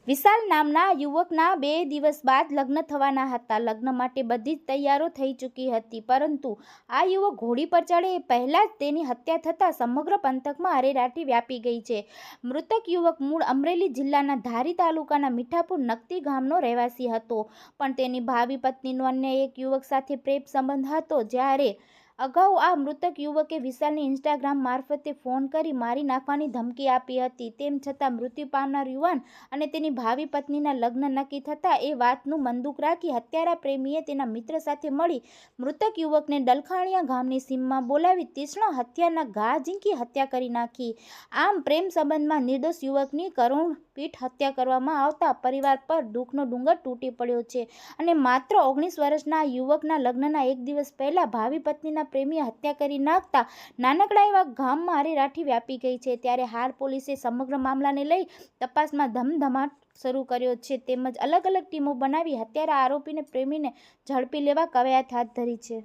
વિશાલ નામના યુવકના 2 દિવસ બાદ લગ્ન થવાના હતા. લગ્ન માટે બધી જ તૈયારો થઈ ચૂકી હતી, પરંતુ આ યુવક ઘોડી પર ચડે એ પહેલાં જ તેની હત્યા થતાં સમગ્ર પંથકમાં અરેરાટી વ્યાપી ગઈ છે. મૃતક યુવક મૂળ અમરેલી જિલ્લાના ધારી તાલુકાના મીઠાપુર નકતી ગામનો રહેવાસી હતો, પણ તેની ભાવિ પત્નીનો અન્ય એક યુવક સાથે પ્રેમ સંબંધ હતો. જ્યારે અગાઉ આ મૃતક યુવકે વિશાલને ઇન્સ્ટાગ્રામ મારફતે ફોન કરી મારી નાખવાની ધમકી આપી હતી. તેમ છતાં મૃત્યુ પામનાર યુવાન અને તેની ભાવિ પત્નીના લગ્ન નક્કી થતાં એ વાતનું મનદુખ રાખી હત્યારા પ્રેમીએ તેના મિત્ર સાથે મળી મૃતક યુવકને ડલખાણીયા ગામની સીમમાં બોલાવી તીક્ષ્ણ હત્યાના ઘા ઝીંકી હત્યા કરી નાખી. આમ પ્રેમ સંબંધમાં નિર્દોષ યુવકની કરુણપીઠ હત્યા કરવામાં આવતા પરિવાર પર દુઃખનો ડુંગર તૂટી પડ્યો છે. અને માત્ર 19 વર્ષના યુવકના લગ્નના એક દિવસ પહેલા ભાવિ પત્નીના પ્રેમીએ હત્યા કરી નાખતા નાનકડા એવા ગામમાં અરેરાટી વ્યાપી ગઈ છે. ત્યારે હાલ પોલીસે સમગ્ર મામલાને લઈ તપાસમાં ધમધમાટ શરૂ કર્યો છે, તેમજ અલગ અલગ ટીમો બનાવી હત્યારા આરોપીને પ્રેમીને ઝડપી લેવા કવાયત હાથ ધરી છે.